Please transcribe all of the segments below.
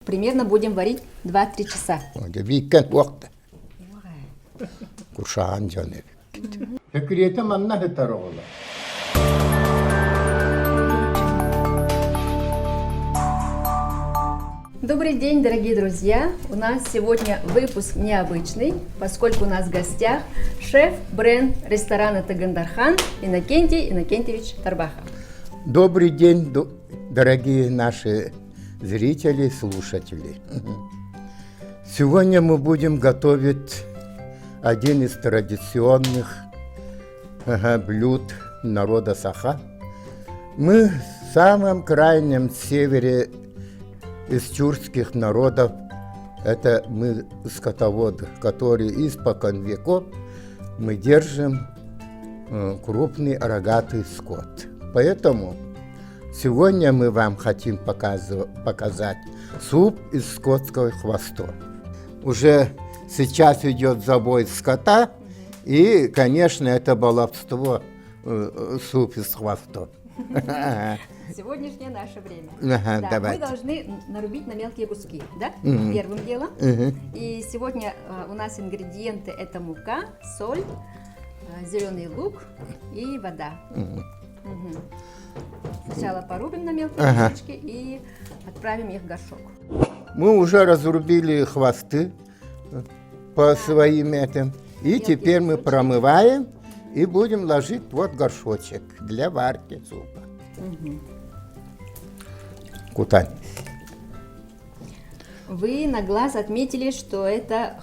примерно будем варить 2-3 часа. Викенд вакыты. Кушан жанып. Фикрiyete manna hıtar oğlan. Добрый день, дорогие друзья! У нас сегодня выпуск необычный, поскольку у нас в гостях шеф-бренд ресторана Тагандархан Иннокентий Иннокентьевич Тарбаха. Добрый день, дорогие наши зрители, слушатели. Сегодня мы будем готовить один из традиционных блюд народа Саха. Мы в самом крайнем севере из тюркских народов, это мы скотоводы, которые испокон веков мы держим крупный рогатый скот. Поэтому сегодня мы вам хотим показать суп из скотского хвоста. Уже сейчас идет забой скота, и, конечно, это баловство, суп из хвоста. Сегодняшнее наше время. Ага, да, давайте. Мы должны нарубить на мелкие куски, да? Первым делом. И сегодня у нас ингредиенты это мука, соль, зеленый лук и вода. Сначала порубим на мелкие кусочки и отправим их в горшок. Мы уже разрубили хвосты по своим этим. И теперь мы промываем и будем ложить вот горшочек для варки супа. Кутань. Вы на глаз отметили, что это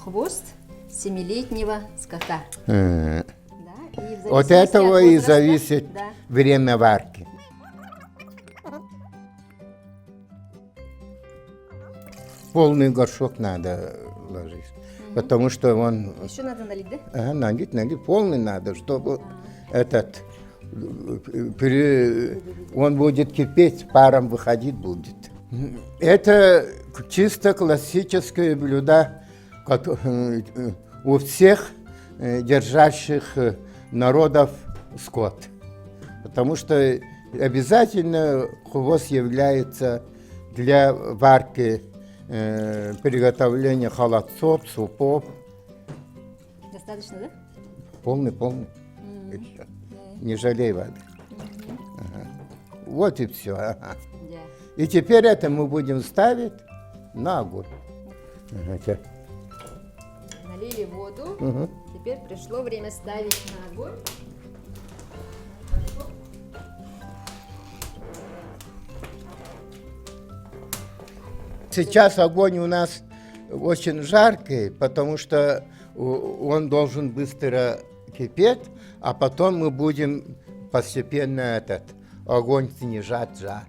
хвост 7-летнего скота. Да? И От этого и возраста, зависит да. время варки. Полный горшок надо ложить, потому что он... Еще надо налить, да? Ага, налить, полный надо, чтобы этот... Он будет кипеть, паром выходить будет. Это чисто классическое блюдо у всех держащих народов скот. Потому что обязательно хвост является для варки, приготовления холодцов, супов. Достаточно, да? Полный. Еще. Не жалей воды. Ага. Вот и все. Ага. И теперь это мы будем ставить на огонь. Ага. Налили воду. Теперь пришло время ставить на огонь. Сейчас огонь у нас очень жаркий, потому что он должен быстро кипеть, а потом мы будем постепенно этот огонь снижать жар,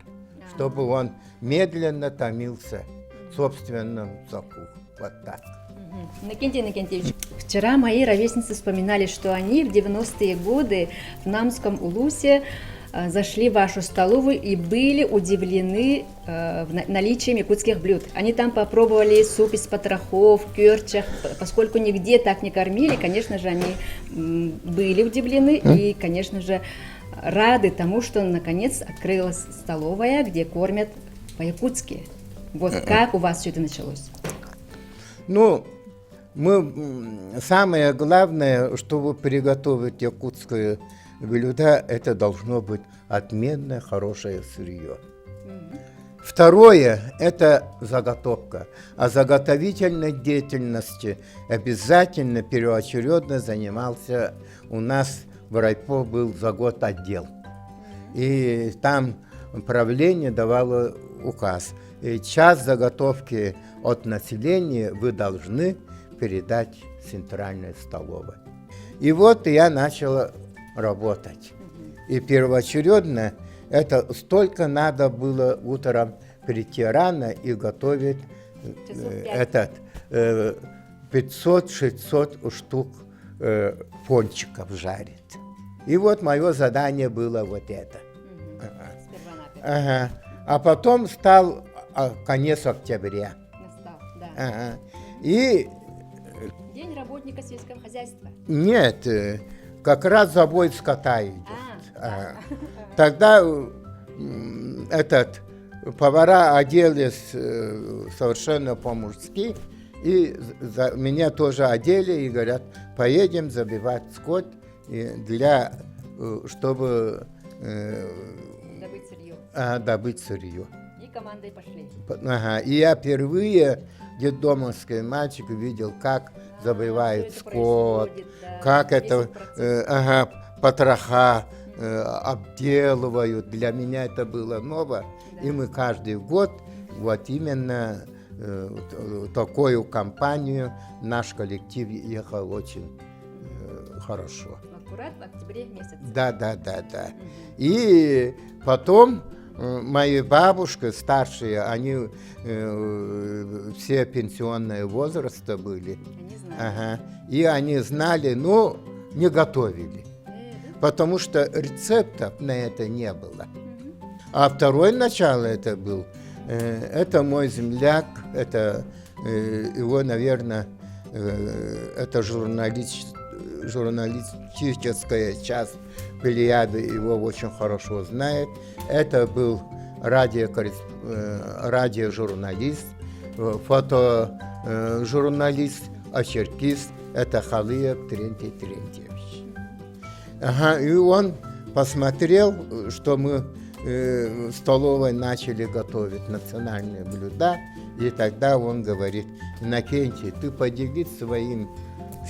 чтобы он медленно томился в собственном соку. Вот так. Иннокентий Иннокентьевич, вчера мои ровесницы вспоминали, что они в 90-е годы в Намском Улусе зашли в вашу столовую и были удивлены наличием якутских блюд. Они там попробовали суп из потрохов, кёрчах, поскольку нигде так не кормили, конечно же, они были удивлены и, конечно же, рады тому, что наконец открылась столовая, где кормят по-якутски. Вот как у вас все это началось? Ну, самое главное, чтобы приготовить якутское блюдо, это должно быть отменное, хорошее сырье. Второе – это заготовка. А заготовительной деятельности обязательно первоочередно занимался у нас в райпо был загот отдел. И там правление давало указ. И часть заготовки от населения вы должны передать центральной столовой. И вот я начал работать. И первоочередно это столько надо было утром прийти рано и готовить 500-600 штук пончиков жарить. И вот мое задание было вот это. Ага. А потом стал конец октября. Настал, да. Ага. И День работника сельского хозяйства. нет, как раз забой скота идет. Тогда повара оделись совершенно по-мужски, и меня тоже одели и говорят, поедем забивать скот, чтобы Добыть сырье. добыть сырье. И командой пошли. Ага. И я впервые детдомовский мальчик видел, как забивают что это скот, происходит, да, как весь это этот процесс. потроха обделывают. Для меня это было ново. Да. И мы каждый год вот именно такую компанию наш коллектив ехал очень хорошо. Аккурат в октябре месяце. Да. И потом мои бабушки старшие, они все пенсионного возраста были. Они знают. Ага. И они знали, но не готовили. Да? Потому что рецептов на это не было. Мгм. А второе начало это был, это мой земляк, это его, наверное, это журналистическая часть Плеяды, его очень хорошо знает. Это был радиожурналист, фотожурналист, очеркист, это Халыев Терентий Терентьевич. Ага, и он посмотрел, что мы в столовой начали готовить национальные блюда, и тогда он говорит: Иннокентий, ты поделись своими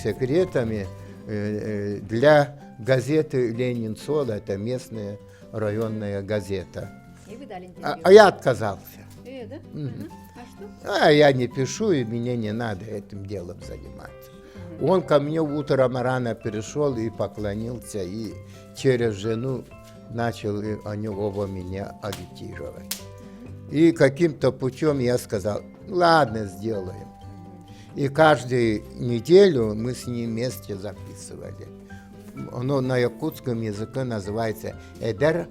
секретами для газеты «Ленин Соло», это местная районная газета. И вы дали интервью. А я отказался. Да? Мгм. А что? А я не пишу, и мне не надо этим делом заниматься. Он ко мне утром рано пришел и поклонился, и через жену начал они оба меня агитировать. И каким-то путем я сказал, ладно, сделаем. И каждую неделю мы с ним вместе записывали. Оно на якутском языке называется «Эдер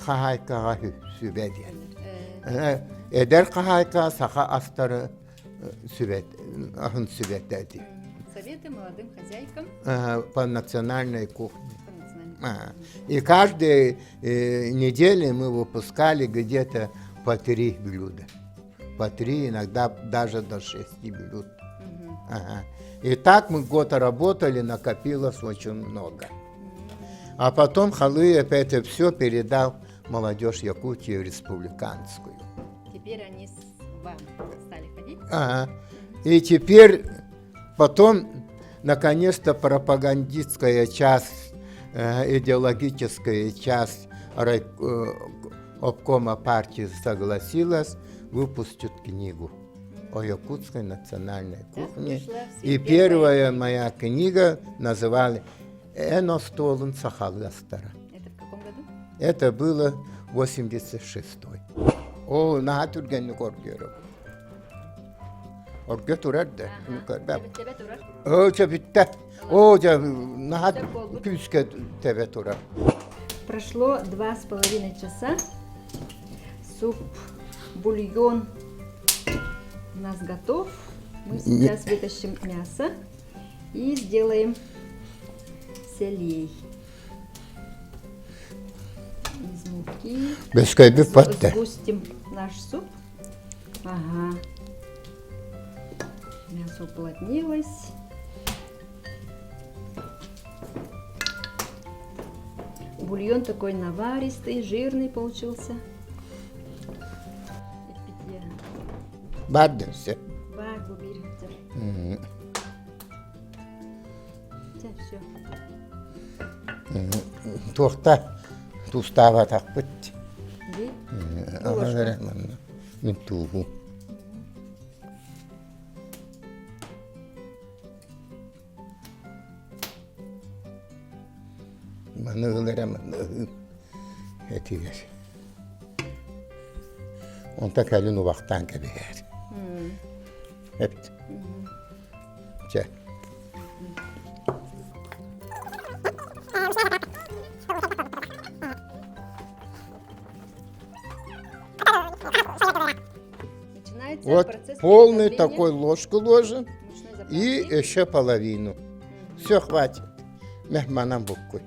хахайка сюбеден». «Эдер хахайка саха астары сюбедеди». Советы молодым хозяйкам По национальной кухне. по национальному. И каждую неделю мы выпускали где-то по 3 блюда. По 3, иногда даже до 6 блюд. Мгм. Ага. И так мы год работали, накопилось очень много. А потом Халыев это все передал молодежь Якутии республиканскую. Теперь они с вами стали ходить. Ага. И теперь, потом, наконец-то, пропагандистская часть, идеологическая часть обкома партии согласилась выпустить книгу о якутской национальной кухне. вышла в свет И первая моя книга называлась «Эно столун Сахалгастара». Это в каком году? Это было 86-й. О, нахатурген коргеров. Оргетурарда. Тебя турар. О, чабитта. О, нахат кюске тебе тура. Прошло 2,5 часа. Суп, бульон у нас готов. Мы сейчас вытащим мясо и сделаем селей из муки. Без кайби патте. Сгустим наш суп. Ага. Мясо уплотнилось. Бульон такой наваристый, жирный получился. Барденсе. Бар bu bir. Все. Тухта. Тустава так бит. Ди. Мен тугу. Манылырам. Этигер. Он так алину вақтан кебер. Evet. Çek. Начинается Вот процесс полный приготовления такой ложку ложим мучной и заправки. еще половину. Все, хватит. Мехманам буквой.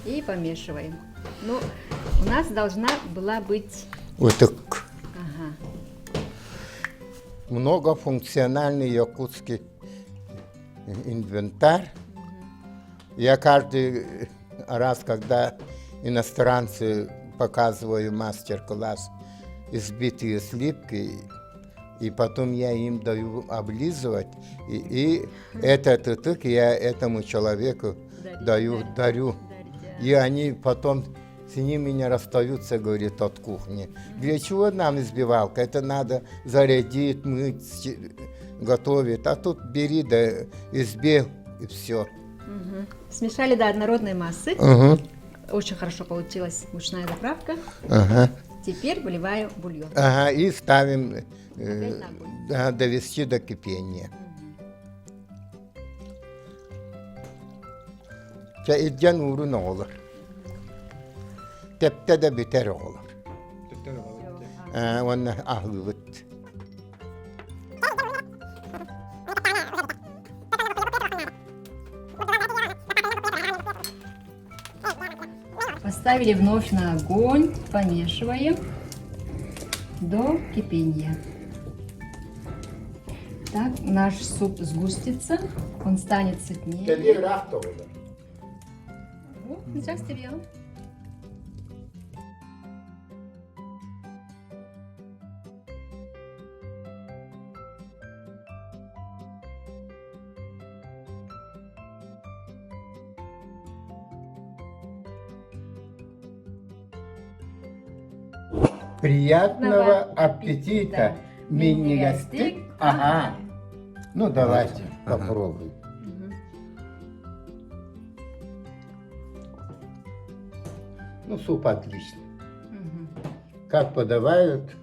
И помешиваем. Ну, У нас должна была быть... Вот так Ага. многофункциональный якутский инвентарь. Я каждый раз, когда иностранцы показываю мастер-класс избитые сливки, и потом я им даю облизывать, и этот тык я этому человеку дарю. Дарите. И они потом с ними не расстаются, говорит, от кухни. Для чего нам избивалка? Это надо зарядить, мыть, готовить. А тут бери, да избил, и все. Мгм. Смешали до однородной массы. Ага, Очень хорошо получилась мучная заправка. ага. Теперь выливаю бульон. Ага, и ставим Опять на огонь. да, довести до кипения. İdden uğrun olur. Tepte de biter olur. Onu ahlıvıt. Поставили вновь на огонь, помешиваем до кипения. Так, наш суп сгустится, он станет сытнее. rahat olur. Сейчас тебе. Приятного аппетита, мини-гостик. Ага. Ну, давайте попробуем. Ну, суп отличный. Как подавают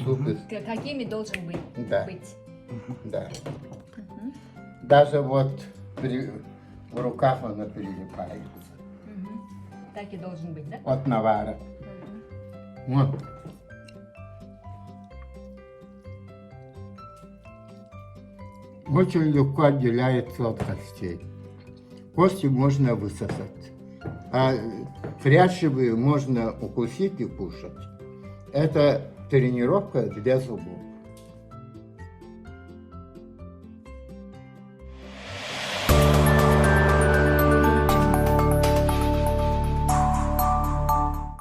суп из... Какими должен быть? Да. Да. Даже вот в руках она прилипается. Так и должен быть, да? От навара. Вот. Очень легко отделяется от костей. Кости можно высосать, а хрящевые можно укусить и кушать. Это тренировка для зубов.